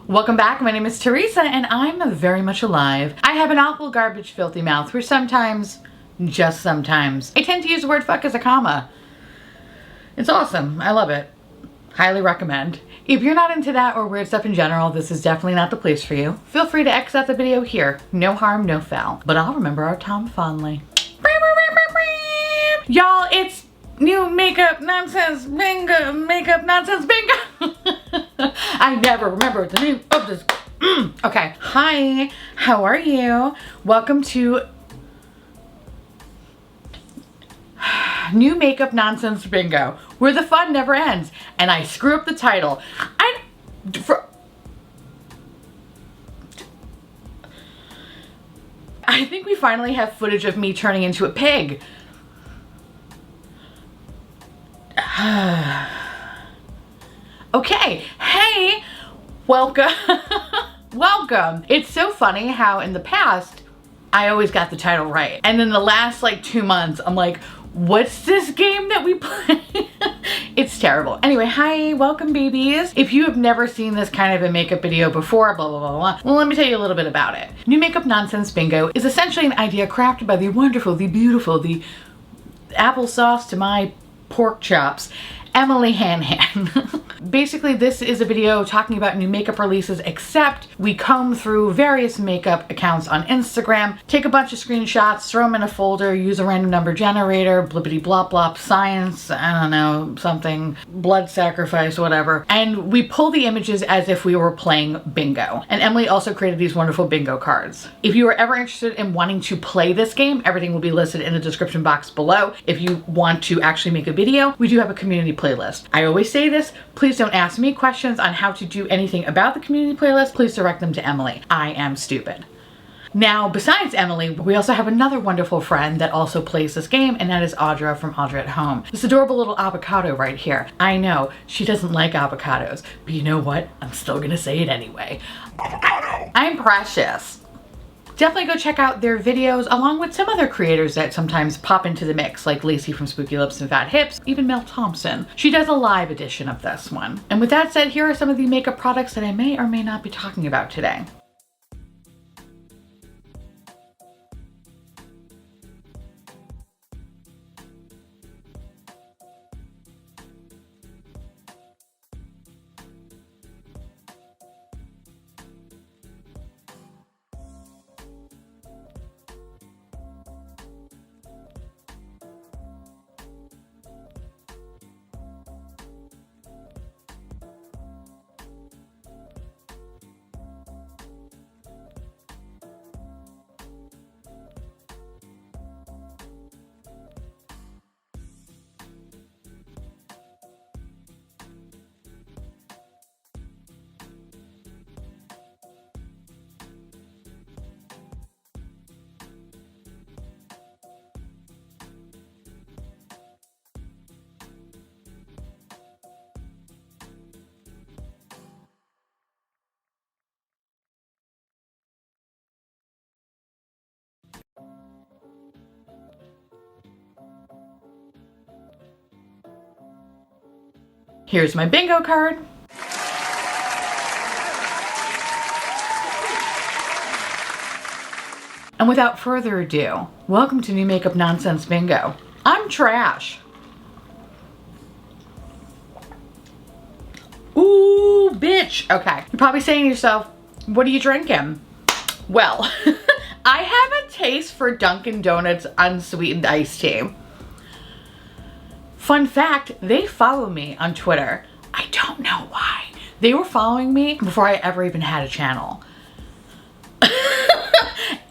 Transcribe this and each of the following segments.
Welcome back. My name is Teresa and I'm very much alive. I have an awful garbage filthy mouth where sometimes, just sometimes, I tend to use the word fuck as a comma. It's awesome. I love it. Highly recommend. If you're not into that or weird stuff in general, this is definitely not the place for you. Feel free to X out the video here. No harm, no foul. But I'll remember our time fondly. Y'all, it's new makeup nonsense bingo. Makeup nonsense bingo. I never remember the name of this. Okay. Hi. How are you? Welcome to New Makeup Nonsense Bingo, where the fun never ends. And I screw up the title. I think we finally have footage of me turning into a pig. Okay, hey, welcome. Welcome. It's so funny how in the past, I always got the title right. And in the last like 2 months, I'm like, what's this game that we play? It's terrible. Anyway, hi, welcome babies. If you have never seen this kind of a makeup video before, blah, blah, blah, blah, well, let me tell you a little bit about it. New Makeup Nonsense Bingo is essentially an idea crafted by the wonderful, the beautiful, the applesauce to my pork chops, Emily Hanhan. Basically, this is a video talking about new makeup releases, except we comb through various makeup accounts on Instagram, take a bunch of screenshots, throw them in a folder, use a random number generator, blippity blop blop, science, I don't know, something, blood sacrifice, whatever. And we pull the images as if we were playing bingo. And Emily also created these wonderful bingo cards. If you are ever interested in wanting to play this game, everything will be listed in the description box below. If you want to actually make a video, we do have a community playlist. I always say this, please don't ask me questions on how to do anything about the community playlist. Please direct them to Emily. I am stupid. Now, besides Emily, we also have another wonderful friend that also plays this game, and that is Audra from Audra at Home. This adorable little avocado right here. I know, she doesn't like avocados, but you know what? I'm still gonna say it anyway. Avocado! I'm precious. Definitely go check out their videos along with some other creators that sometimes pop into the mix, like Lacey from Spooky Lips and Fat Hips, even Mel Thompson. She does a live edition of this one. And with that said, here are some of the makeup products that I may or may not be talking about today. Here's my bingo card. And without further ado, welcome to New Makeup Nonsense Bingo. I'm trash. Ooh, bitch. Okay. You're probably saying to yourself, what are you drinking? Well, I have a taste for Dunkin' Donuts unsweetened iced tea. Fun fact, they follow me on Twitter. I don't know why. They were following me before I ever even had a channel.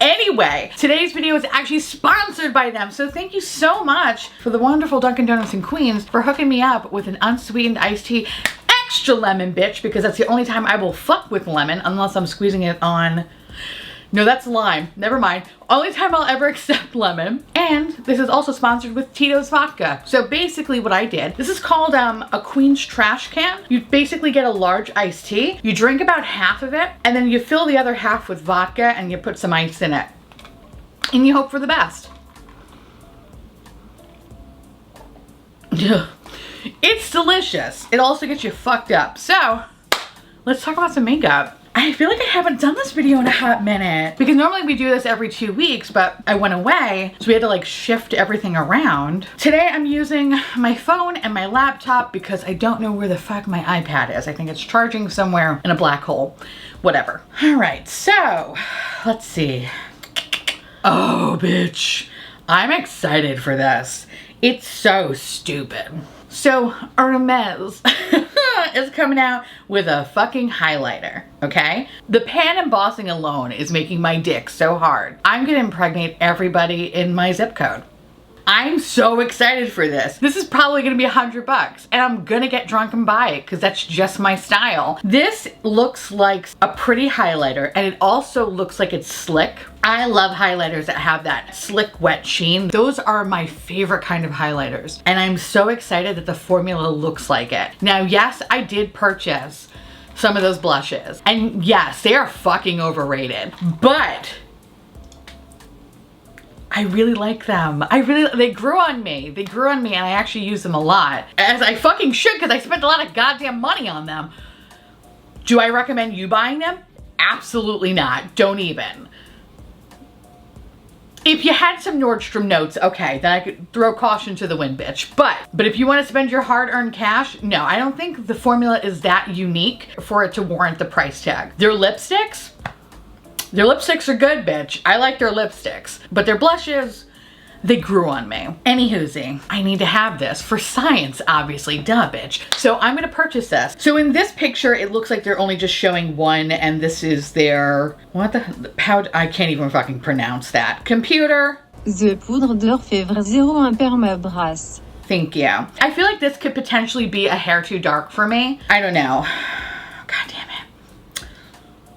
Anyway, today's video is actually sponsored by them, so thank you so much for the wonderful Dunkin' Donuts in Queens for hooking me up with an unsweetened iced tea. Extra lemon, bitch, because that's the only time I will fuck with lemon unless I'm squeezing it on... No, that's lime. Never mind. Only time I'll ever accept lemon. And this is also sponsored with Tito's Vodka. So basically what I did, this is called a Queen's Trash Can. You basically get a large iced tea, you drink about half of it, and then you fill the other half with vodka and you put some ice in it. And you hope for the best. It's delicious. It also gets you fucked up. So let's talk about some makeup. I feel like I haven't done this video in a hot minute because normally we do this every 2 weeks, but I went away, so we had to like shift everything around. Today I'm using my phone and my laptop because I don't know where the fuck my iPad is. I think it's charging somewhere in a black hole. Whatever. All right, so let's see. Oh, bitch. I'm excited for this. It's so stupid. So Hermes is coming out with a fucking highlighter, okay? The pan embossing alone is making my dick so hard. I'm gonna impregnate everybody in my zip code. I'm so excited for this. This is probably gonna be $100 and I'm gonna get drunk and buy it because that's just my style. This looks like a pretty highlighter and it also looks like it's slick. I love highlighters that have that slick wet sheen. Those are my favorite kind of highlighters. And I'm so excited that the formula looks like it. Now, yes, I did purchase some of those blushes. And yes, they are fucking overrated, but I really like them. They grew on me. They grew on me and I actually use them a lot. As I fucking should because I spent a lot of goddamn money on them. Do I recommend you buying them? Absolutely not. Don't even. If you had some Nordstrom notes, okay, then I could throw caution to the wind, bitch. But if you want to spend your hard-earned cash, no, I don't think the formula is that unique for it to warrant the price tag. Their lipsticks are good, bitch. I like their lipsticks, but their blushes, they grew on me. Anywhoosie, I need to have this for science, obviously, duh, bitch. So I'm gonna purchase this. So in this picture, it looks like they're only just showing one, and this is their, I can't even fucking pronounce that. Computer. The poudre d'orfèvre 01 permabras. Thank you. I feel like this could potentially be a hair too dark for me. I don't know. God damn it.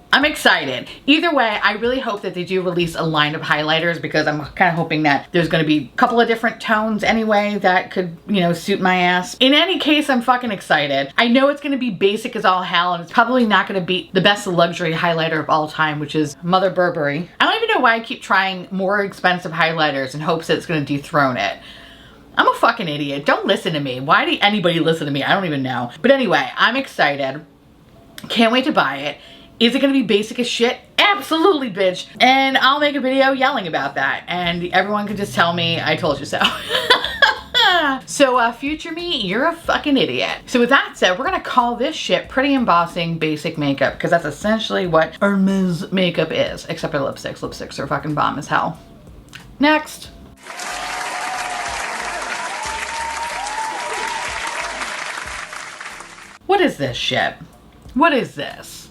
I'm excited. Either way, I really hope that they do release a line of highlighters because I'm kind of hoping that there's going to be a couple of different tones anyway that could, you know, suit my ass. In any case, I'm fucking excited. I know it's going to be basic as all hell and it's probably not going to beat the best luxury highlighter of all time, which is Mother Burberry. I don't even know why I keep trying more expensive highlighters in hopes that it's going to dethrone it. I'm a fucking idiot. Don't listen to me. Why did anybody listen to me? I don't even know. But anyway, I'm excited. Can't wait to buy it. Is it gonna be basic as shit? Absolutely, bitch. And I'll make a video yelling about that. And everyone can just tell me I told you so. So future me, you're a fucking idiot. So with that said, we're gonna call this shit pretty embossing basic makeup because that's essentially what Hermes makeup is, except for lipsticks. Lipsticks are fucking bomb as hell. Next. What is this shit? What is this?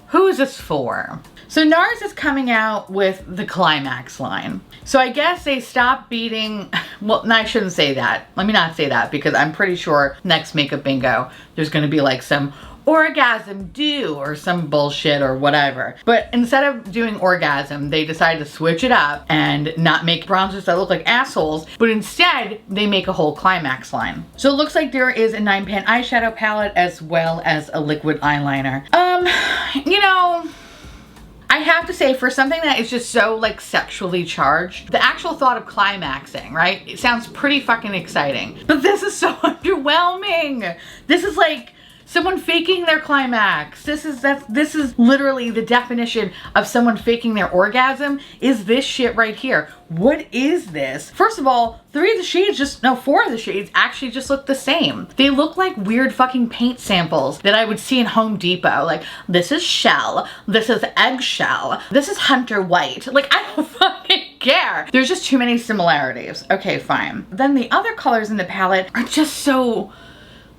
Who is this for? So NARS is coming out with the Climax line. So I guess they stopped beating, well, no, I shouldn't say that. Let me not say that because I'm pretty sure next Makeup Bingo, there's gonna be like some orgasm do or some bullshit or whatever. But instead of doing orgasm, they decided to switch it up and not make bronzers that look like assholes, but instead they make a whole Climax line. So it looks like there is a 9-pan eyeshadow palette as well as a liquid eyeliner. You know, I have to say, for something that is just so like sexually charged, the actual thought of climaxing, right? It sounds pretty fucking exciting, but this is so underwhelming. This is like someone faking their climax. This is literally the definition of someone faking their orgasm is this shit right here. What is this? First of all, 4 of the shades actually just look the same. They look like weird fucking paint samples that I would see in Home Depot. Like, this is shell, this is eggshell, this is hunter white. Like, I don't fucking care. There's just too many similarities. Okay, fine. Then the other colors in the palette are just so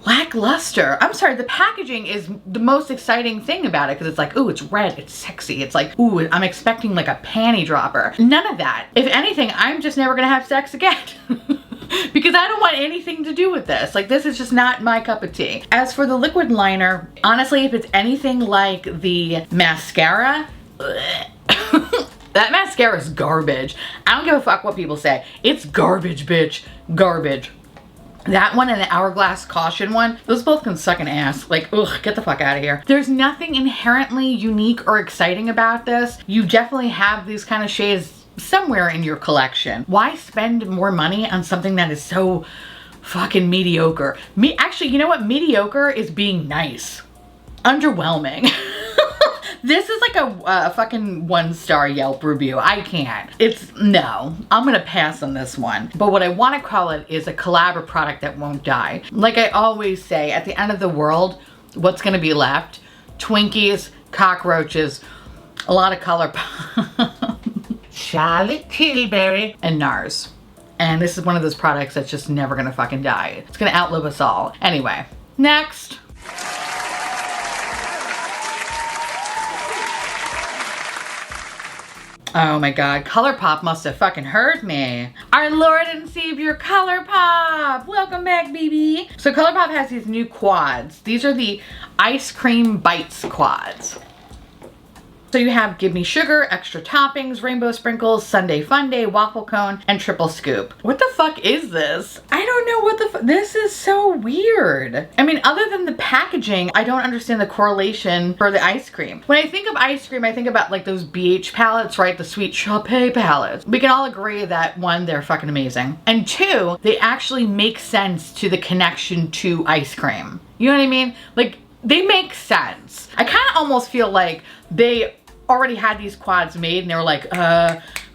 lackluster. I'm sorry, the packaging is the most exciting thing about it because it's like, ooh, it's red, it's sexy. It's like, ooh, I'm expecting like a panty dropper. None of that. If anything, I'm just never gonna have sex again because I don't want anything to do with this. Like, this is just not my cup of tea. As for the liquid liner, honestly, if it's anything like the mascara, that mascara is garbage. I don't give a fuck what people say. It's garbage, bitch. Garbage. That one and the Hourglass Caution one, those both can suck an ass. Like, ugh, get the fuck out of here. There's nothing inherently unique or exciting about this. You definitely have these kind of shades somewhere in your collection. Why spend more money on something that is so fucking mediocre? Actually, you know what? Mediocre is being nice. Underwhelming. This is like a fucking 1-star Yelp review. I can't. No. I'm gonna pass on this one. But what I want to call it is a collab product that won't die. Like I always say, at the end of the world, what's gonna be left? Twinkies, cockroaches, a lot of Colourpop, Charlotte Tilbury, and NARS. And this is one of those products that's just never gonna fucking die. It's gonna outlive us all. Anyway, next. Oh my God, Colourpop must have fucking heard me. Our Lord and Savior Colourpop, welcome back, baby. So Colourpop has these new quads. These are the Ice Cream Bites quads. So you have Give Me Sugar, Extra Toppings, Rainbow Sprinkles, Sunday Fun Day, Waffle Cone, and Triple Scoop. What the fuck is this? I don't know what the fuck. This is so weird. I mean, other than the packaging, I don't understand the correlation for the ice cream. When I think of ice cream, I think about like those BH palettes, right? The Sweet Chopay palettes. We can all agree that one, they're fucking amazing. And two, they actually make sense to the connection to ice cream. You know what I mean? Like, they make sense. I kind of almost feel like they already had these quads made and they were like,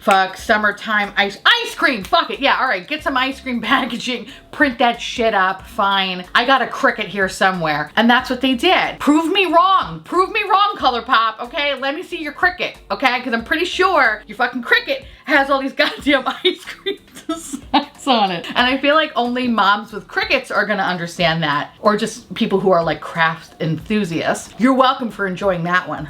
fuck, summertime ice cream, fuck it. Yeah, all right, get some ice cream packaging, print that shit up, fine. I got a Cricut here somewhere. And that's what they did. Prove me wrong, Colourpop, okay? Let me see your Cricut, okay? Because I'm pretty sure your fucking Cricut has all these goddamn ice cream designs on it. And I feel like only moms with Cricuts are gonna understand that, or just people who are like craft enthusiasts. You're welcome for enjoying that one.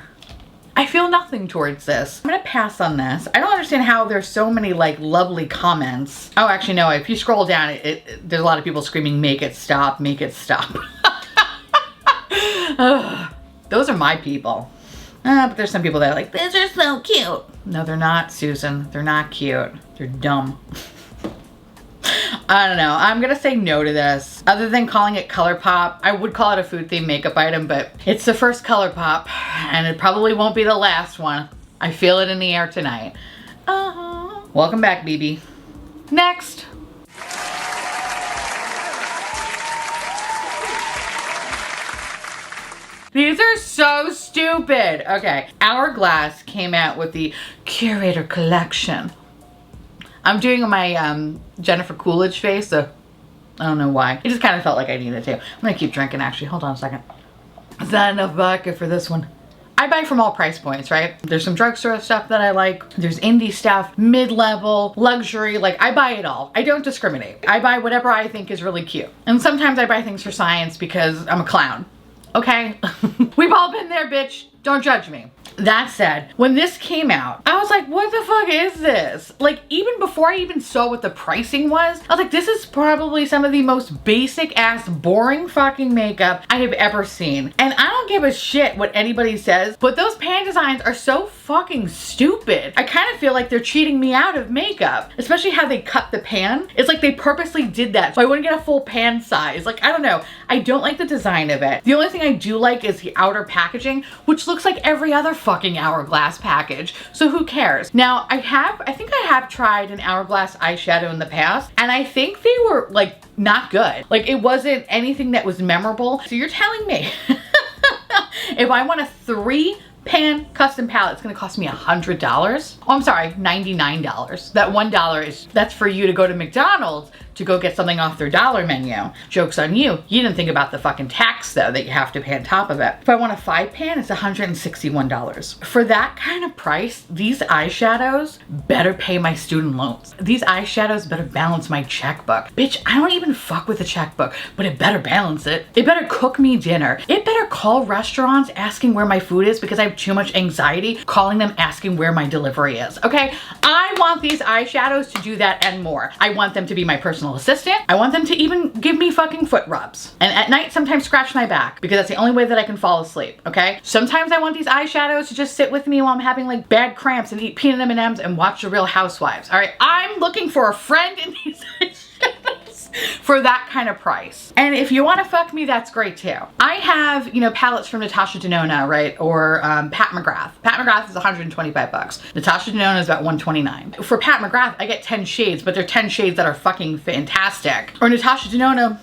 I feel nothing towards this. I'm gonna pass on this. I don't understand how there's so many like lovely comments. Oh, actually no, if you scroll down, there's a lot of people screaming, make it stop, make it stop. Those are my people. But there's some people that are like, these are so cute. No, they're not, Susan. They're not cute. They're dumb. I don't know. I'm gonna say no to this. Other than calling it Colourpop, I would call it a food themed makeup item, but it's the first Colourpop and it probably won't be the last one. I feel it in the air tonight. Welcome back, BB. Next. These are so stupid. Okay, Hourglass came out with the Curator collection. I'm doing my Jennifer Coolidge face, so I don't know why. It just kind of felt like I needed to. I'm gonna keep drinking actually. Hold on a second. Is that enough vodka for this one? I buy from all price points, right? There's some drugstore stuff that I like. There's indie stuff, mid-level, luxury. Like, I buy it all. I don't discriminate. I buy whatever I think is really cute. And sometimes I buy things for science because I'm a clown. Okay? We've all been there, bitch. Don't judge me. That said, when this came out, I was like, what the fuck is this? Like, even before I even saw what the pricing was, I was like, this is probably some of the most basic ass, boring fucking makeup I have ever seen. And I don't give a shit what anybody says, but those pan designs are so fucking stupid. I kind of feel like they're cheating me out of makeup, especially how they cut the pan. It's like they purposely did that so I wouldn't get a full pan size. Like, I don't know. I don't like the design of it. The only thing I do like is the outer packaging, which looks like every other fucking Hourglass package. So who cares? Now, I think I have tried an Hourglass eyeshadow in the past, and I think they were like not good. Like, it wasn't anything that was memorable. So you're telling me if I want a 3-pan custom palette, it's gonna cost me $100? Oh, I'm sorry, $99. That $1 that's for you to go to McDonald's to go get something off their dollar menu. Joke's on you. You didn't think about the fucking tax though that you have to pay on top of it. If I want a 5-pan, it's $161. For that kind of price, these eyeshadows better pay my student loans. These eyeshadows better balance my checkbook. Bitch, I don't even fuck with a checkbook, but it better balance it. It better cook me dinner. It better call restaurants asking where my food is because I have too much anxiety calling them asking where my delivery is, okay? I want these eyeshadows to do that and more. I want them to be my personal assistant. I want them to even give me fucking foot rubs. And at night, sometimes scratch my back because that's the only way that I can fall asleep, okay? Sometimes I want these eyeshadows to just sit with me while I'm having like bad cramps and eat peanut M&Ms and watch The Real Housewives, all right? I'm looking for a friend in these eyeshadows for that kind of price. And if you want to fuck me, that's great too. I have, you know, palettes from Natasha Denona, right? Or Pat McGrath. Pat McGrath is 125 bucks. Natasha Denona is about 129. For Pat McGrath, I get 10 shades, but they're 10 shades that are fucking fantastic. Or Natasha Denona,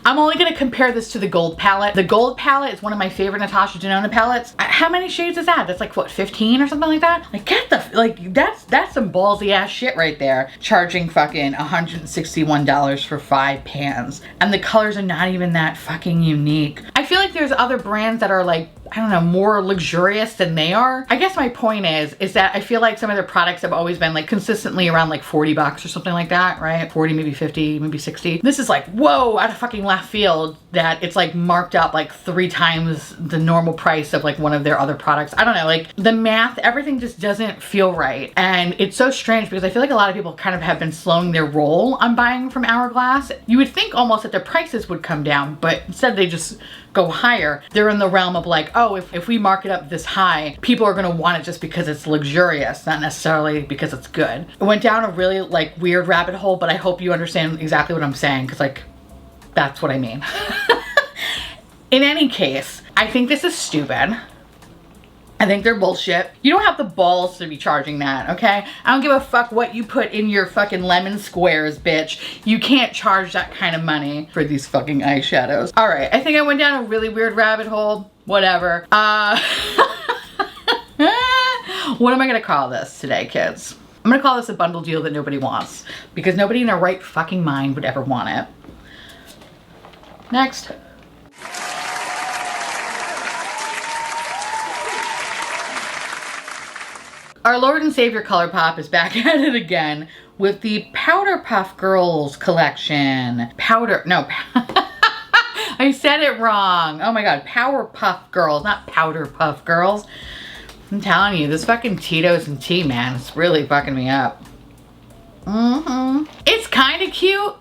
I'm only gonna compare this to the gold palette. The gold palette is one of my favorite Natasha Denona palettes. How many shades is that? That's like what, 15 or something like that? Like get the, like that's some ballsy ass shit right there. Charging fucking $161 for 5 pans. And the colors are not even that fucking unique. I feel like there's other brands that are like, I don't know, more luxurious than they are. I guess my point is that I feel like some of their products have always been like consistently around like 40 bucks or something like that, right? 40, maybe 50, maybe 60. This is like, whoa, out of fucking left field that it's like marked up like 3 times the normal price of like one of their other products. I don't know, like the math, everything just doesn't feel right. And it's so strange because I feel like a lot of people kind of have been slowing their roll on buying from Hourglass. You would think almost that their prices would come down, but instead they just go higher. They're in the realm of like, oh, if we mark it up this high, people are gonna want it just because it's luxurious, not necessarily because it's good. It went down a really like weird rabbit hole, but I hope you understand exactly what I'm saying, because like, that's what I mean. In any case, I think this is stupid. I think they're bullshit. You don't have the balls to be charging that, okay? I don't give a fuck what you put in your fucking lemon squares, bitch. You can't charge that kind of money for these fucking eyeshadows. All right, I think I went down a really weird rabbit hole. Whatever. What am I gonna call this today, kids? I'm gonna call this a bundle deal that nobody wants, because nobody in their right fucking mind would ever want it. Next. Our Lord and Savior Colourpop is back at it again with the Powder Puff Girls collection. I said it wrong. Oh my God, Power Puff Girls, not Powder Puff Girls. I'm telling you, this fucking Tito's and tea, man, it's really fucking me up. It's kind of cute.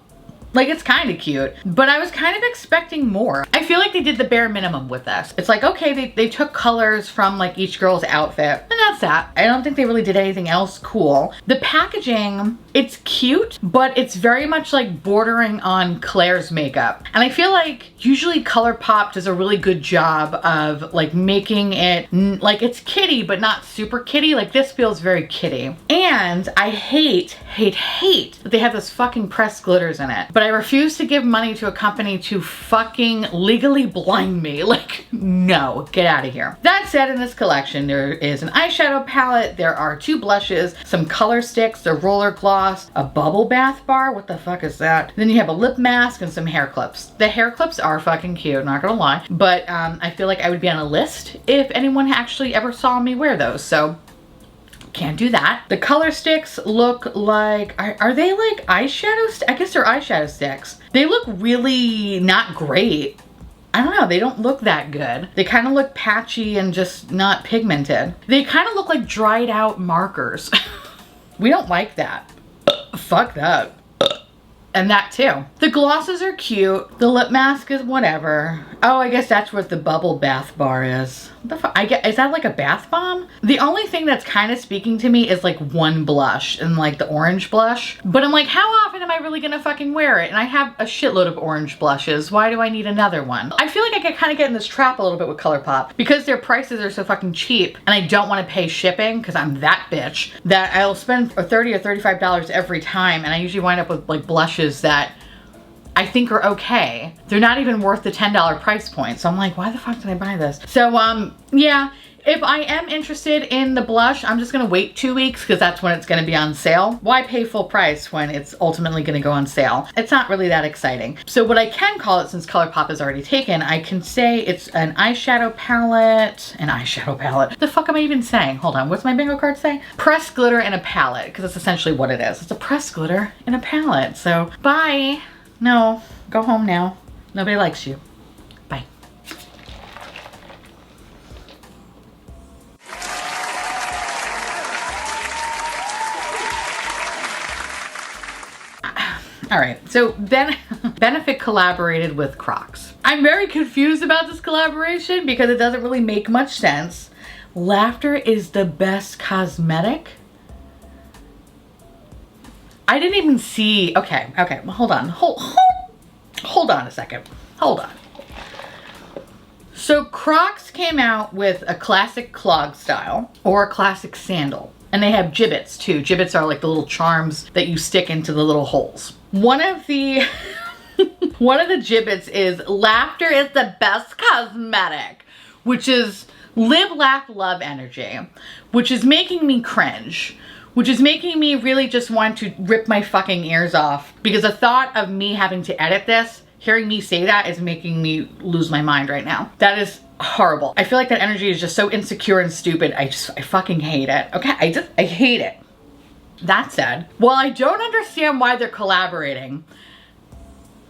Like, it's kind of cute, but I was kind of expecting more. I feel like they did the bare minimum with this. It's like, okay, they took colors from like each girl's outfit, and that's that. I don't think they really did anything else cool. The packaging, it's cute, but it's very much like bordering on Claire's makeup. And I feel like usually Colourpop does a really good job of like making it like it's kitty, but not super kitty. Like this feels very kitty. And I hate that they have this fucking pressed glitters in it. But I refuse to give money to a company to fucking legally blind me. Like, no, get out of here. That said, in this collection, there is an eyeshadow palette, there are 2 blushes, some color sticks, a roller gloss, a bubble bath bar, what the fuck is that? Then you have a lip mask and some hair clips. The hair clips are fucking cute, not gonna lie, but I feel like I would be on a list if anyone actually ever saw me wear those, so can't do that. The color sticks look like, are they like eyeshadow? I guess they're eyeshadow sticks. They look really not great. I don't know, they don't look that good. They kind of look patchy and just not pigmented. They kind of look like dried out markers. We don't like that. Fuck that. And that too. The glosses are cute. The lip mask is whatever. Oh, I guess that's what the bubble bath bar is. What the fuck? Is that like a bath bomb? The only thing that's kind of speaking to me is like one blush and like the orange blush. But I'm like, how often am I really gonna fucking wear it? And I have a shitload of orange blushes. Why do I need another one? I feel like I kind of get in this trap a little bit with Colourpop because their prices are so fucking cheap and I don't want to pay shipping because I'm that bitch that I'll spend $30 or $35 every time, and I usually wind up with like blushes that I think are okay. They're not even worth the $10 price point. So I'm like, why the fuck did I buy this? So yeah, if I am interested in the blush, I'm just gonna wait 2 weeks because that's when it's gonna be on sale. Why pay full price when it's ultimately gonna go on sale? It's not really that exciting. So what I can call it, since Colourpop is already taken, I can say it's an eyeshadow palette. An eyeshadow palette. The fuck am I even saying? Hold on, what's my bingo card say? Pressed glitter and a palette, because that's essentially what it is. It's a pressed glitter and a palette. So bye. No, go home now. Nobody likes you. Bye. All right, so Benefit collaborated with Crocs. I'm very confused about this collaboration because it doesn't really make much sense. Laughter is the best cosmetic. I didn't even see, okay, well, hold on, hold on a second, hold on. So Crocs came out with a classic clog style or a classic sandal. And they have gibbets too. Gibbets are like the little charms that you stick into the little holes. One of the One of the gibbets is laughter is the best cosmetic, which is live, laugh, love energy, which is making me cringe, which is making me really just want to rip my fucking ears off, because the thought of me having to edit this, hearing me say that, is making me lose my mind right now. That is horrible. I feel like that energy is just so insecure and stupid. I fucking hate it. Okay, I hate it. That said, while I don't understand why they're collaborating,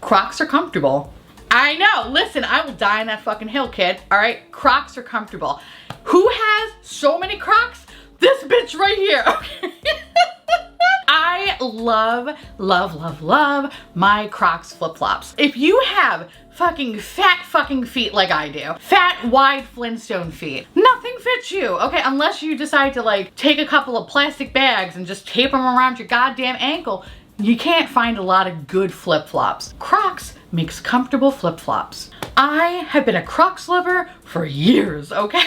Crocs are comfortable. I know, listen, I will die on that fucking hill, kid. All right, Crocs are comfortable. Who has so many Crocs? This bitch right here, okay? I love, love, love, love my Crocs flip-flops. If you have fucking fat fucking feet like I do, fat, wide Flintstone feet, nothing fits you, okay? Unless you decide to like take a couple of plastic bags and just tape them around your goddamn ankle, you can't find a lot of good flip-flops. Crocs makes comfortable flip-flops. I have been a Crocs lover for years, okay?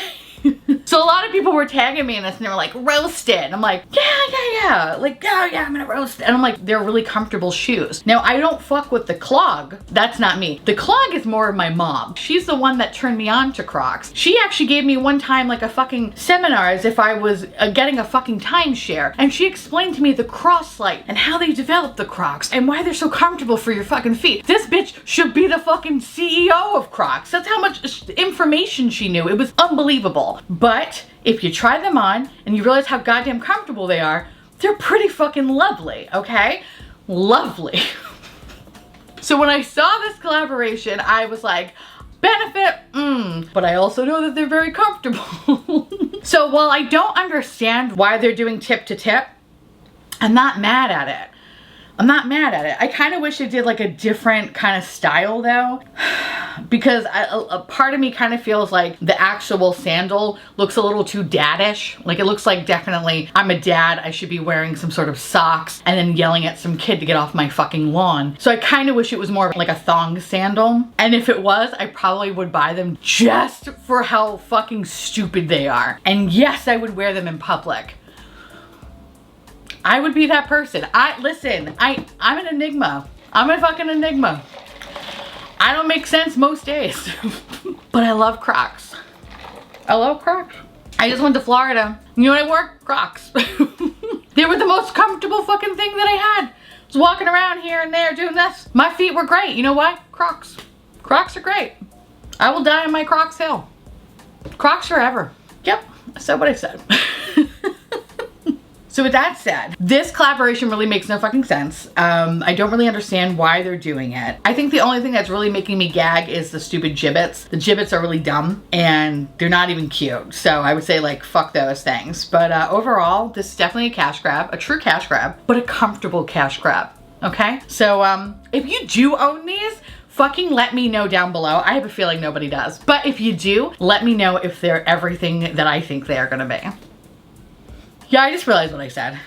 So a lot of people were tagging me in this and they were like, roast it. And I'm like, yeah. Like, oh yeah, I'm gonna roast it. And I'm like, they're really comfortable shoes. Now, I don't fuck with the clog. That's not me. The clog is more of my mom. She's the one that turned me on to Crocs. She actually gave me one time like a fucking seminar as if I was getting a fucking timeshare. And she explained to me the Cross-Lite and how they developed the Crocs and why they're so comfortable for your fucking feet. This bitch should be the fucking CEO of Crocs. That's how much information she knew. It was unbelievable. But if you try them on and you realize how goddamn comfortable they are, they're pretty fucking lovely, okay? Lovely. So when I saw this collaboration, I was like, benefit, but I also know that they're very comfortable. So while I don't understand why they're doing tip to tip, I'm not mad at it. I'm not mad at it. I kind of wish they did like a different kind of style though, because a part of me kind of feels like the actual sandal looks a little too daddish. Like it looks like definitely I'm a dad, I should be wearing some sort of socks and then yelling at some kid to get off my fucking lawn. So I kind of wish it was more like a thong sandal. And if it was, I probably would buy them just for how fucking stupid they are. And yes, I would wear them in public. I would be that person. Listen, I'm an enigma. I'm a fucking enigma. I don't make sense most days. But I love Crocs. I love Crocs. I just went to Florida. You know what I wore? Crocs. They were the most comfortable fucking thing that I had. I was walking around here and there doing this. My feet were great. You know why? Crocs. Crocs are great. I will die on my Crocs hill. Crocs forever. Yep, I said what I said. So with that said, this collaboration really makes no fucking sense. I don't really understand why they're doing it. I think the only thing that's really making me gag is the stupid gibbets. The gibbets are really dumb and they're not even cute. So I would say like, fuck those things. But overall, this is definitely a cash grab, a true cash grab, but a comfortable cash grab, okay? So if you do own these, fucking let me know down below. I have a feeling nobody does. But if you do, let me know if they're everything that I think they are gonna be. Yeah, I just realized what I said.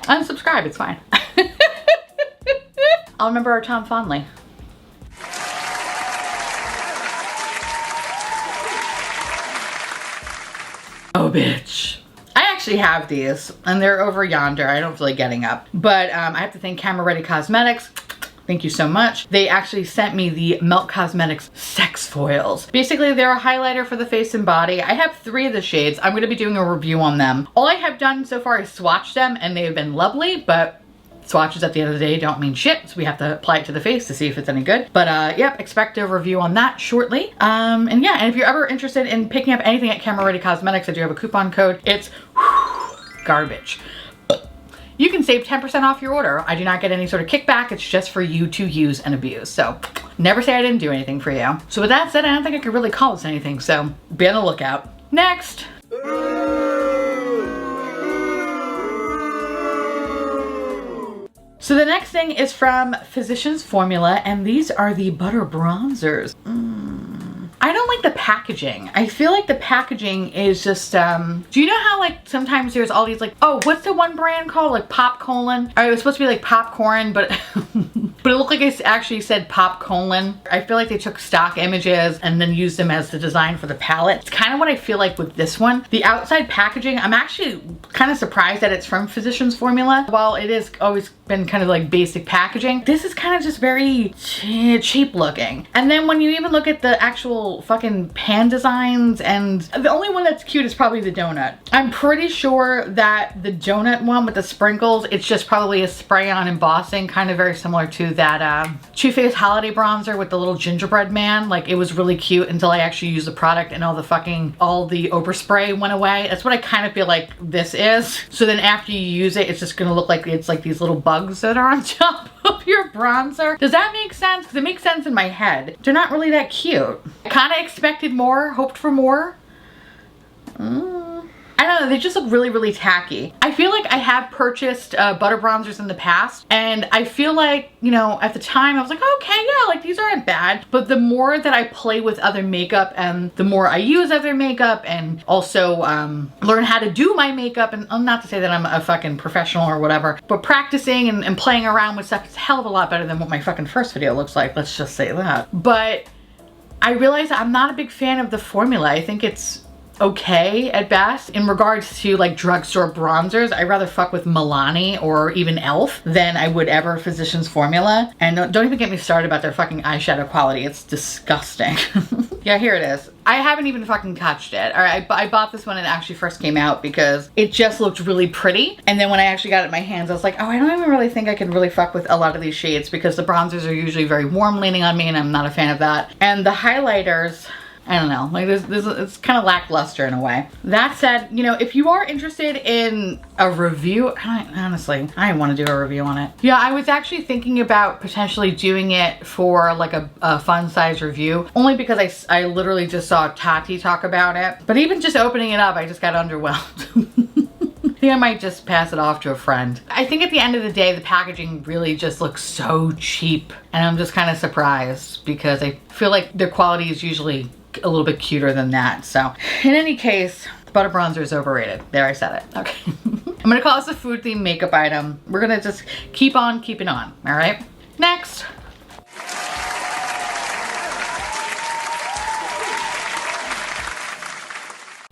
Unsubscribe, it's fine. I'll remember our time fondly. Oh, bitch. I actually have these, and they're over yonder. I don't feel like getting up. But I have to thank Camera Ready Cosmetics. Thank you so much. They actually sent me the Melt Cosmetics Sex Foils. Basically, they're a highlighter for the face and body. I have 3 of the shades. I'm gonna be doing a review on them. All I have done so far is swatch them, and they have been lovely, but swatches at the end of the day don't mean shit, so we have to apply it to the face to see if it's any good. But yep, expect a review on that shortly. And yeah, and if you're ever interested in picking up anything at Camera Ready Cosmetics, I do have a coupon code. It's garbage. You can save 10% off your order. I do not get any sort of kickback. It's just for you to use and abuse. So never say I didn't do anything for you. So with that said, I don't think I could really call this anything. So be on the lookout. Next. So the next thing is from Physicians Formula, and these are the butter bronzers. I don't like the packaging. I feel like the packaging is just, do you know how like sometimes there's all these like, oh, what's the one brand called? Like Popcolon? Or it was supposed to be like popcorn, but but it looked like it actually said Popcolon. I feel like they took stock images and then used them as the design for the palette. It's kind of what I feel like with this one. The outside packaging, I'm actually kind of surprised that it's from Physicians Formula. While it is always been kind of like basic packaging. This is kind of just very cheap looking. And then when you even look at the actual fucking pan designs, and the only one that's cute is probably the donut. I'm pretty sure that the donut one with the sprinkles, it's just probably a spray on embossing, kind of very similar to that Too Faced holiday bronzer with the little gingerbread man. Like, it was really cute until I actually used the product and all the overspray went away. That's what I kind of feel like this is. So then after you use it, it's just gonna look like it's like these little bugs that are on top of your bronzer. Does that make sense? Because it makes sense in my head. They're not really that cute. I kind of expected more, hoped for more. I don't know, they just look really, really tacky. I feel like I have purchased butter bronzers in the past, and I feel like, you know, at the time I was like, okay, yeah, like these aren't bad. But the more that I play with other makeup and the more I use other makeup and also learn how to do my makeup, and not to say that I'm a fucking professional or whatever, but practicing and playing around with stuff is a hell of a lot better than what my fucking first video looks like, let's just say that. But I realize I'm not a big fan of the formula. I think it's okay at best. In regards to like drugstore bronzers, I'd rather fuck with Milani or even e.l.f. than I would ever Physicians Formula. And don't even get me started about their fucking eyeshadow quality. It's disgusting. Yeah, here it is. I haven't even fucking touched it. All right, I bought this when it actually first came out because it just looked really pretty. And then when I actually got it in my hands, I was like, oh, I don't even really think I can really fuck with a lot of these shades because the bronzers are usually very warm leaning on me and I'm not a fan of that. And the highlighters, I don't know, like it's kind of lackluster in a way. That said, you know, if you are interested in a review, honestly, I want to do a review on it. Yeah, I was actually thinking about potentially doing it for like a fun size review, only because I literally just saw Tati talk about it. But even just opening it up, I just got underwhelmed. I think I might just pass it off to a friend. I think at the end of the day, the packaging really just looks so cheap. And I'm just kind of surprised because I feel like their quality is usually a little bit cuter than that. So in any case, butter bronzer is overrated. There, I said it. Okay. I'm gonna call this a food themed makeup item. We're gonna just keep on keeping on. All right. Next.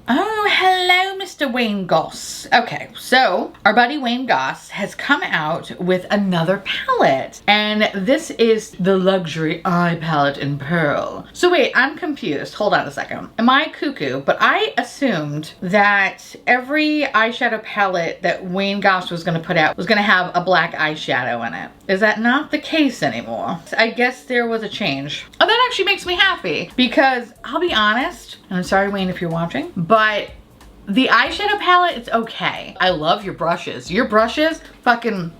Oh, hello, Mr. Wayne Goss. Okay, so our buddy Wayne Goss has come out with another palette, and this is the Luxury Eye Palette in Pearl. So wait, I'm confused. Hold on a second. Am I cuckoo? But I assumed that every eyeshadow palette that Wayne Goss was going to put out was going to have a black eyeshadow in it. Is that not the case anymore? I guess there was a change. Oh, that actually makes me happy because I'll be honest, and I'm sorry, Wayne, if you're watching, but the eyeshadow palette, it's okay. I love your brushes. Your brushes, fucking,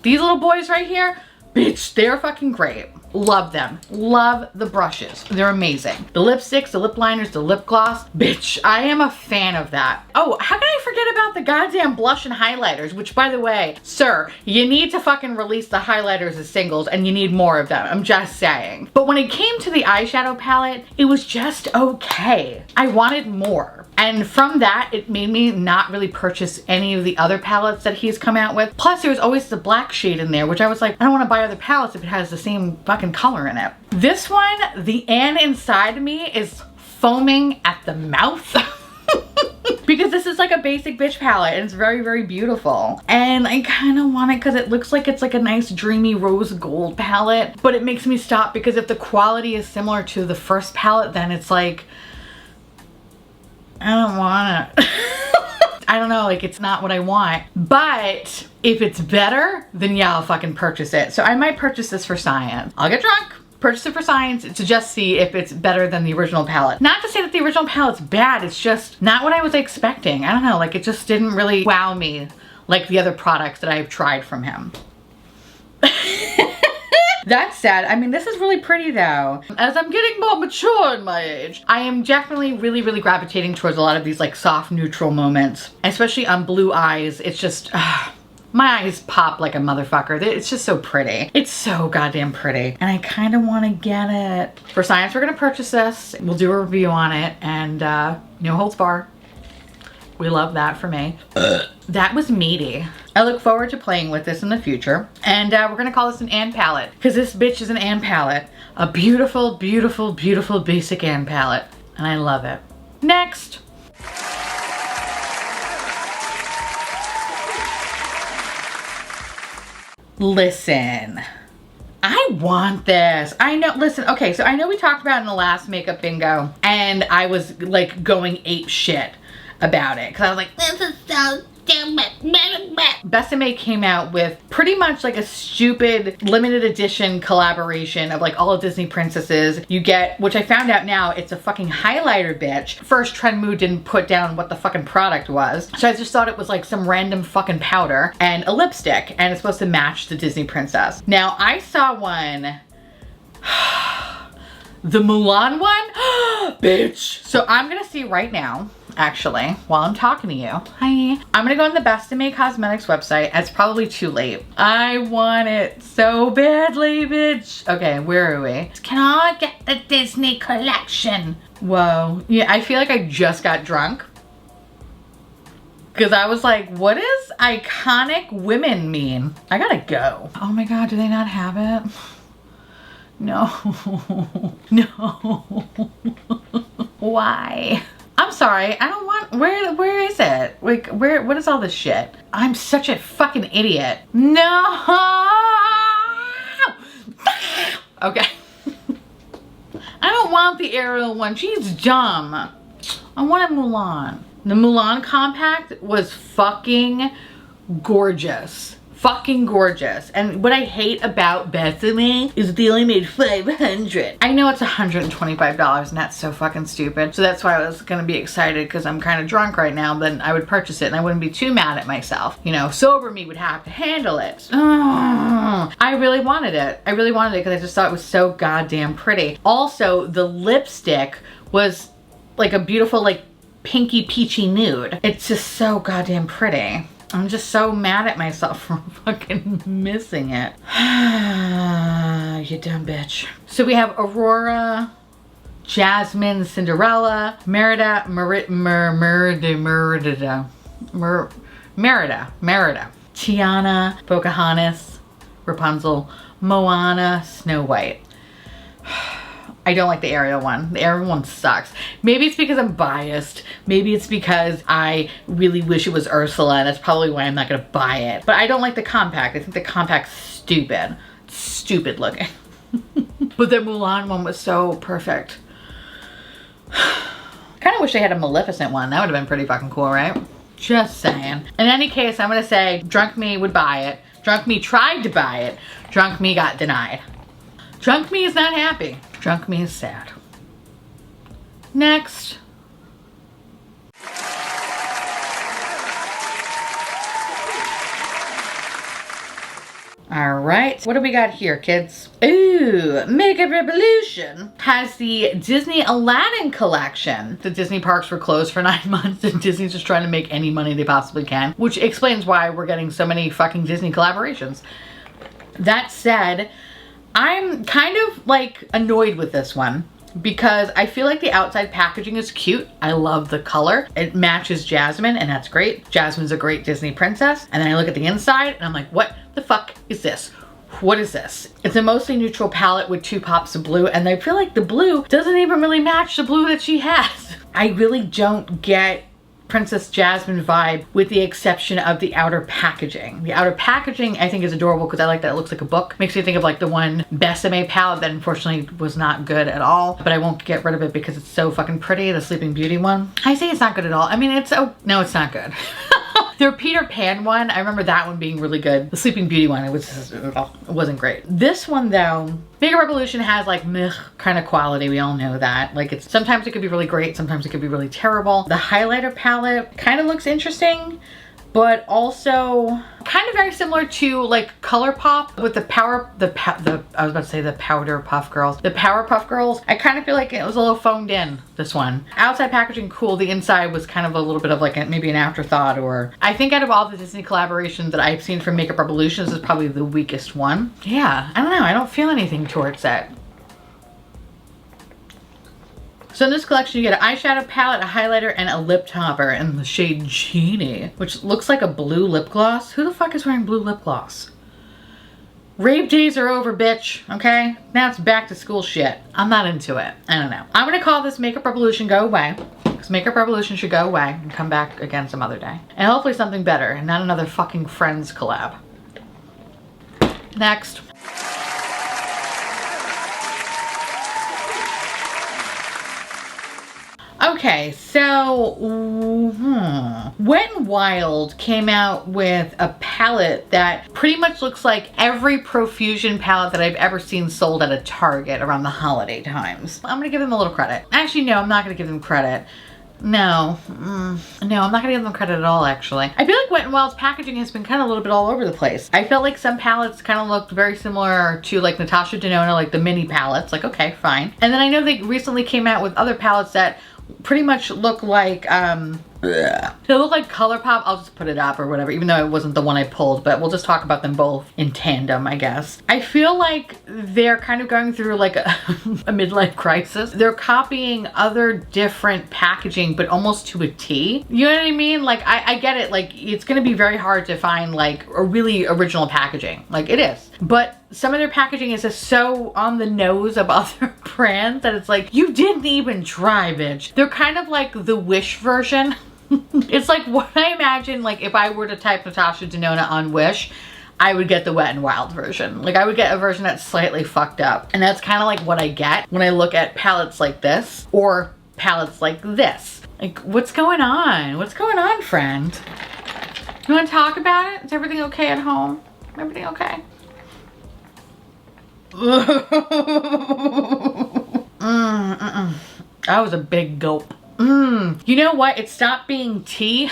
these little boys right here, bitch, they're fucking great. Love them. Love the brushes. They're amazing. The lipsticks, the lip liners, the lip gloss, bitch, I am a fan of that. Oh, how can I forget about the goddamn blush and highlighters, which, by the way, sir, you need to fucking release the highlighters as singles and you need more of them. I'm just saying. But when it came to the eyeshadow palette, it was just okay. I wanted more. And from that, it made me not really purchase any of the other palettes that he's come out with. Plus, there was always the black shade in there, which I was like, I don't want to buy other palettes if it has the same fucking color in it. This one, the Anne inside me is foaming at the mouth. Because this is like a basic bitch palette and it's very, very beautiful. And I kind of want it because it looks like it's like a nice dreamy rose gold palette. But it makes me stop because if the quality is similar to the first palette, then it's like, I don't want it. I don't know, like it's not what I want. But if it's better, then yeah, I'll fucking purchase it. So I might purchase this for science. I'll get drunk, purchase it for science to just see if it's better than the original palette. Not to say that the original palette's bad, it's just not what I was expecting. I don't know, like it just didn't really wow me like the other products that I've tried from him. That said, I mean, this is really pretty though. As I'm getting more mature in my age, I am definitely really, really gravitating towards a lot of these like soft neutral moments, especially on blue eyes. It's just, my eyes pop like a motherfucker. It's just so pretty. It's so goddamn pretty. And I kind of want to get it. For science, we're going to purchase this. We'll do a review on it and no holds barred. We love that for me. That was meaty. I look forward to playing with this in the future. And we're gonna call this an Anne palette because this bitch is an Anne palette. A beautiful, beautiful, beautiful basic Anne palette. And I love it. Next. Listen, I want this. I know, listen, okay, so I know we talked about it in the last makeup bingo, and I was like going ape shit about it, because I was like, this is so stupid. Besame came out with pretty much like a stupid limited edition collaboration of like all of Disney princesses. You get, which I found out now, it's a fucking highlighter, bitch. First, Trend Mood didn't put down what the fucking product was, so I just thought it was like some random fucking powder and a lipstick, and it's supposed to match the Disney princess. Now, I saw one, the Mulan one, bitch. So I'm gonna see right now, actually, while I'm talking to you. Hi. I'm gonna go on the Besame Cosmetics website. It's probably too late. I want it so badly, bitch. Okay, where are we? Can I get the Disney collection? Whoa. Yeah, I feel like I just got drunk. Because I was like, what does iconic women mean? I gotta go. Oh my God, do they not have it? No. No. Why? I'm sorry, I don't want, where is it? Like, what is all this shit? I'm such a fucking idiot. No! Okay. I don't want the Ariel one, she's dumb. I want a Mulan. The Mulan compact was fucking gorgeous. Fucking gorgeous. And what I hate about Besame is they only made 500. I know it's $125 and that's so fucking stupid. So that's why I was gonna be excited, because I'm kind of drunk right now, then I would purchase it and I wouldn't be too mad at myself. You know, sober me would have to handle it. I really wanted it. I really wanted it because I just thought it was so goddamn pretty. Also, the lipstick was like a beautiful, like pinky peachy nude. It's just so goddamn pretty. I'm just so mad at myself for fucking missing it. You dumb bitch. So we have Aurora, Jasmine, Cinderella, Merida, Tiana, Pocahontas, Rapunzel, Moana, Snow White. I don't like the Ariel one. The Ariel one sucks. Maybe it's because I'm biased. Maybe it's because I really wish it was Ursula. That's probably why I'm not gonna buy it. But I don't like the compact. I think the compact's stupid. Stupid looking. But the Mulan one was so perfect. Kind of wish they had a Maleficent one. That would have been pretty fucking cool, right? Just saying. In any case, I'm gonna say Drunk Me would buy it. Drunk Me tried to buy it. Drunk Me got denied. Drunk Me is not happy. Drunk Me is sad. Next. All right, what do we got here, kids? Ooh, Makeup Revolution has the Disney Aladdin collection. The Disney parks were closed for 9 months and Disney's just trying to make any money they possibly can, which explains why we're getting so many fucking Disney collaborations. That said, I'm kind of like annoyed with this one because I feel like the outside packaging is cute. I love the color. It matches Jasmine and that's great. Jasmine's a great Disney princess. And then I look at the inside and I'm like, what the fuck is this? What is this? It's a mostly neutral palette with 2 pops of blue, and I feel like the blue doesn't even really match the blue that she has. I really don't get Princess Jasmine vibe with the exception of the outer packaging. The outer packaging I think is adorable because I like that it looks like a book. Makes me think of like the one Besame palette that unfortunately was not good at all, but I won't get rid of it because it's so fucking pretty, the Sleeping Beauty one. I say it's not good at all. I mean, it's, oh, no, it's not good. The Peter Pan one, I remember that one being really good. The Sleeping Beauty one, it wasn't great. This one though, Makeup Revolution has like meh kind of quality. We all know that. Like it's, sometimes it could be really great, sometimes it could be really terrible. The highlighter palette kind of looks interesting, but also kind of very similar to like Colourpop with the I was about to say the Powder Puff Girls. The Power Puff Girls, I kind of feel like it was a little phoned in, this one. Outside packaging, cool. The inside was kind of a little bit of like maybe an afterthought, or I think out of all the Disney collaborations that I've seen from Makeup Revolution, this is probably the weakest one. Yeah, I don't know. I don't feel anything towards that. So in this collection, you get an eyeshadow palette, a highlighter, and a lip topper in the shade Genie, which looks like a blue lip gloss. Who the fuck is wearing blue lip gloss? Rave days are over, bitch, okay? Now it's back to school shit. I'm not into it. I don't know. I'm gonna call this Makeup Revolution go away, because Makeup Revolution should go away and come back again some other day. And hopefully something better, and not another fucking Friends collab. Next. Okay, so Wet n Wild came out with a palette that pretty much looks like every Profusion palette that I've ever seen sold at a Target around the holiday times. I'm gonna give them a little credit. Actually, no, I'm not gonna give them credit. No, no, I'm not gonna give them credit at all, actually. I feel like Wet n Wild's packaging has been kind of a little bit all over the place. I felt like some palettes kind of looked very similar to like Natasha Denona, like the mini palettes, like okay, fine. And then I know they recently came out with other palettes that pretty much look like, they look like Colourpop. I'll just put it up or whatever, even though it wasn't the one I pulled, but we'll just talk about them both in tandem, I guess. I feel like they're kind of going through like a midlife crisis. They're copying other different packaging, but almost to a T. You know what I mean? Like, I get it. Like, it's gonna be very hard to find like a really original packaging. Like, it is. But some of their packaging is just so on the nose of other brands that it's like, you didn't even try, bitch. They're kind of like the Wish version. It's like what I imagine, like if I were to type Natasha Denona on Wish, I would get the Wet n Wild version. Like I would get a version that's slightly fucked up. And that's kind of like what I get when I look at palettes like this or palettes like this. Like, what's going on? What's going on, friend? You want to talk about it? Is everything okay at home? Everything okay? That was a big gulp. You know what? It stopped being tea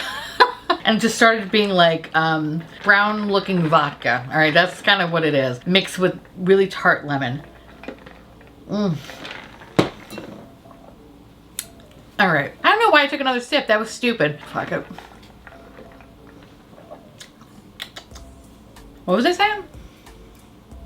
and just started being like brown looking vodka. All right, that's kind of what it is. Mixed with really tart lemon. All right. I don't know why I took another sip. That was stupid. Fuck it. What was I saying?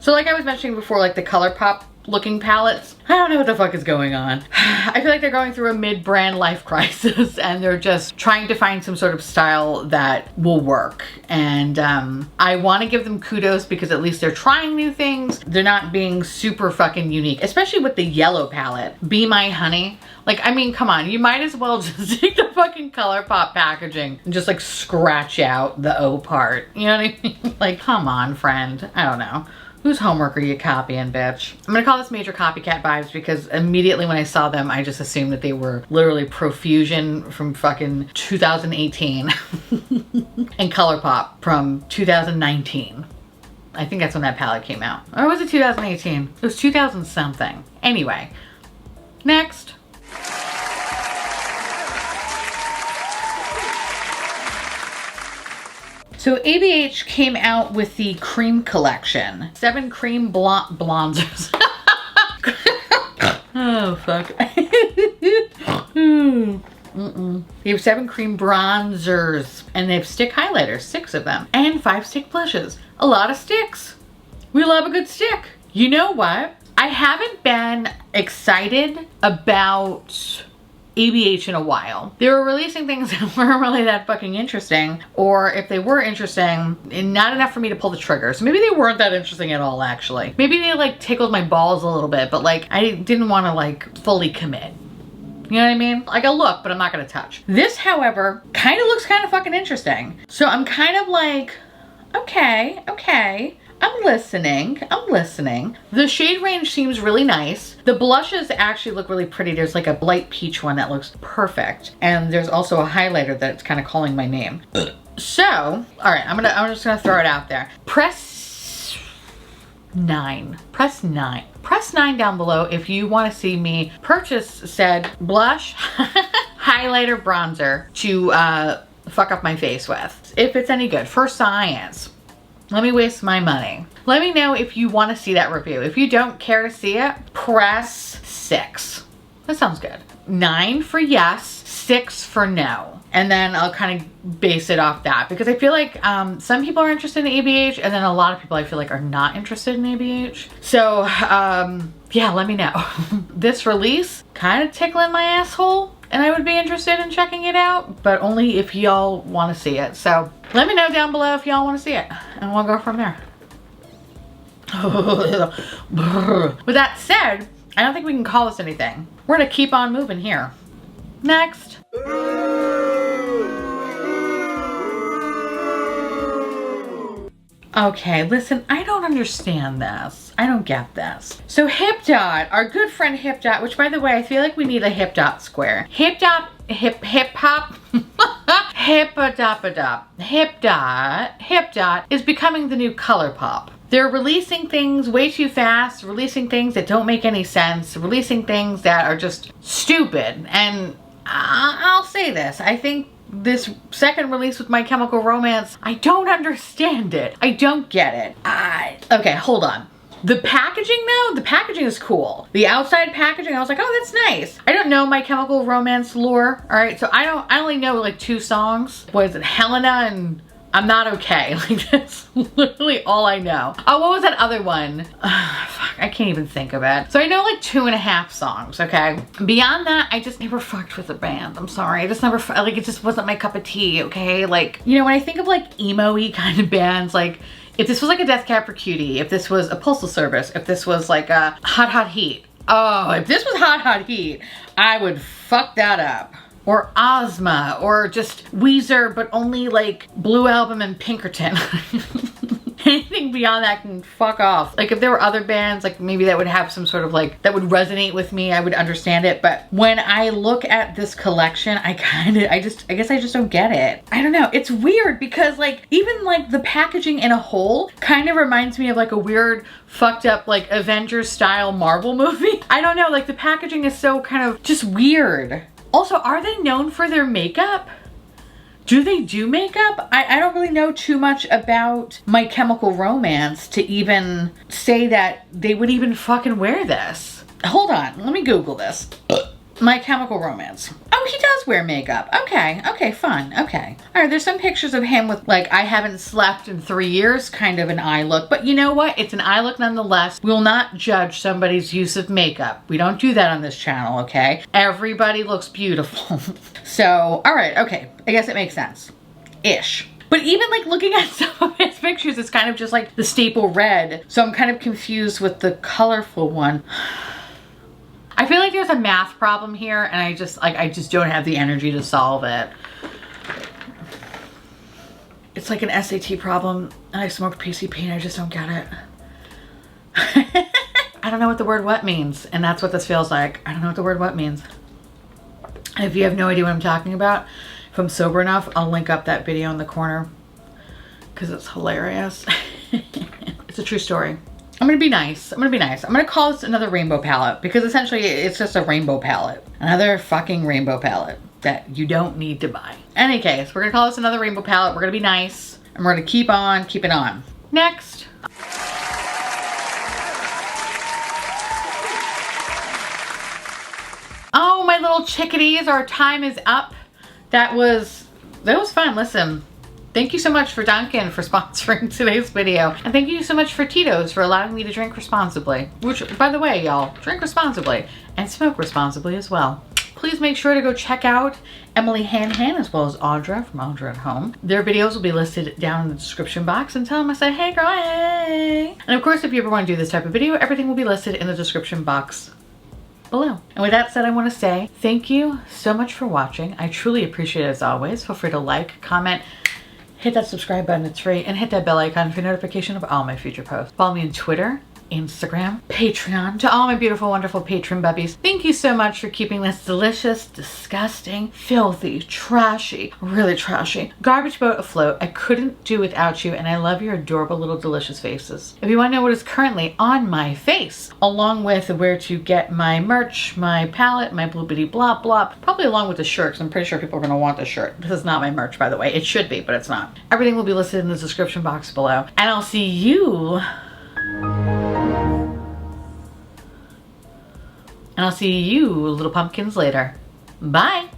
So like I was mentioning before, like the Colourpop looking palettes, I don't know what the fuck is going on. I feel like they're going through a mid-brand life crisis and they're just trying to find some sort of style that will work. And I want to give them kudos because at least they're trying new things. They're not being super fucking unique, especially with the yellow palette. Be My Honey. Like, I mean, come on, you might as well just take the fucking Colourpop packaging and just like scratch out the O part. You know what I mean? Like, come on, friend. I don't know. Whose homework are you copying, bitch? I'm gonna call this major copycat vibes because immediately when I saw them, I just assumed that they were literally Profusion from fucking 2018 and Colourpop from 2019. I think that's when that palette came out. Or was it 2018? It was 2000 something. Anyway, next. So ABH came out with the cream collection. 7 cream bronzers. Oh, fuck. They have 7 cream bronzers and they have stick highlighters, 6 of them, and 5 stick blushes. A lot of sticks. We love a good stick. You know what? I haven't been excited about ABH in a while. They were releasing things that weren't really that fucking interesting, or if they were interesting, not enough for me to pull the trigger. So maybe they weren't that interesting at all, actually. Maybe they like tickled my balls a little bit, but like I didn't want to like fully commit. You know what I mean? Like I'll look, but I'm not gonna touch. This, however, kind of looks kind of fucking interesting. So I'm kind of like, okay. I'm listening. The shade range seems really nice. The blushes actually look really pretty. There's like a light peach one that looks perfect. And there's also a highlighter that's kind of calling my name. So, all right, I'm just gonna throw it out there. Press 9 down below if you want to see me purchase said blush, highlighter, bronzer to fuck up my face with. If it's any good, for science. Let me waste my money. Let me know if you want to see that review. If you don't care to see it, press 6. That sounds good. 9 for yes, 6 for no. And then I'll kind of base it off that because I feel like some people are interested in ABH and then a lot of people I feel like are not interested in ABH. So yeah, let me know. This release kind of tickling my asshole and I would be interested in checking it out, but only if y'all want to see it. So let me know down below if y'all want to see it and we'll go from there. With that said, I don't think we can call this anything. We're gonna keep on moving here. Next. Okay, listen, I don't understand this. I don't get this. So HIPDOT, our good friend HIPDOT, which by the way, I feel like we need a HIPDOT square. HIPDOT, hip hop, HIPDOT is becoming the new Colourpop. They're releasing things way too fast, releasing things that don't make any sense, releasing things that are just stupid. And I'll say this, I think this second release with My Chemical Romance, I don't understand it. I don't get it. Okay, hold on. The packaging though, the packaging is cool. The outside packaging, I was like, oh, that's nice. I don't know My Chemical Romance lore, all right? So I only know like 2 songs. What is it, Helena and I'm Not Okay. Like that's literally all I know. Oh, what was that other one? Fuck, I can't even think of it. So I know like 2.5 songs, okay? Beyond that, I just never fucked with the band. I'm sorry, I just never, like it just wasn't my cup of tea, okay? Like, you know, when I think of like emo-y kind of bands, like if this was like a Death Cab for Cutie, if this was a Postal Service, if this was like a Hot Hot Heat. Oh, if this was Hot Hot Heat, I would fuck that up. Or Ozma, or just Weezer, but only like Blue Album and Pinkerton. Anything beyond that can fuck off. Like if there were other bands, like maybe that would have some sort of like, that would resonate with me, I would understand it. But when I look at this collection, I guess I just don't get it. I don't know, it's weird because like, even like the packaging in a whole kind of reminds me of like a weird fucked up like Avengers style Marvel movie. I don't know, like the packaging is so kind of just weird. Also, are they known for their makeup? Do they do makeup? I don't really know too much about My Chemical Romance to even say that they would even fucking wear this. Hold on, let me Google this. My Chemical Romance. Oh, he does wear makeup. Okay, fun, okay. All right, there's some pictures of him with like, I haven't slept in 3 years kind of an eye look, but you know what? It's an eye look nonetheless. We will not judge somebody's use of makeup. We don't do that on this channel, okay? Everybody looks beautiful. So, all right, okay. I guess it makes sense. Ish. But even like looking at some of his pictures, it's kind of just like the staple red. So I'm kind of confused with the colorful one. I feel like there's a math problem here and I just don't have the energy to solve it. It's like an SAT problem and I smoked PCP and I just don't get it. I don't know what the word what means, and that's what this feels like. I don't know what the word what means. And if you have no idea what I'm talking about, if I'm sober enough, I'll link up that video in the corner because it's hilarious. It's a true story. I'm gonna be nice. I'm gonna call this another rainbow palette because essentially it's just a rainbow palette. Another fucking rainbow palette that you don't need to buy. In any case, we're gonna call this another rainbow palette. We're gonna be nice and we're gonna keep on keeping on. Next. Oh, my little chickadees, our time is up. That was fun. Listen. Thank you so much for Dunkin' for sponsoring today's video. And thank you so much for Tito's for allowing me to drink responsibly. Which, by the way, y'all, drink responsibly and smoke responsibly as well. Please make sure to go check out Emily Han as well as Audra from Audra at Home. Their videos will be listed down in the description box, and tell them I said, hey girl, hey. And of course, if you ever want to do this type of video, everything will be listed in the description box below. And with that said, I want to say thank you so much for watching. I truly appreciate it as always. Feel free to like, comment, hit that subscribe button, it's free, and hit that bell icon for notification of all my future posts. Follow me on Twitter, Instagram, Patreon. To all my beautiful, wonderful patron bubbies, thank you so much for keeping this delicious, disgusting, filthy, trashy, really trashy garbage boat afloat. I couldn't do without you, and I love your adorable little delicious faces. If you want to know what is currently on my face, along with where to get my merch, my palette, my bloopity blop blop, probably along with the shirt, because I'm pretty sure people are going to want the shirt. This is not my merch, by the way. It should be, but it's not. Everything will be listed in the description box below. And I'll see you little pumpkins later. Bye.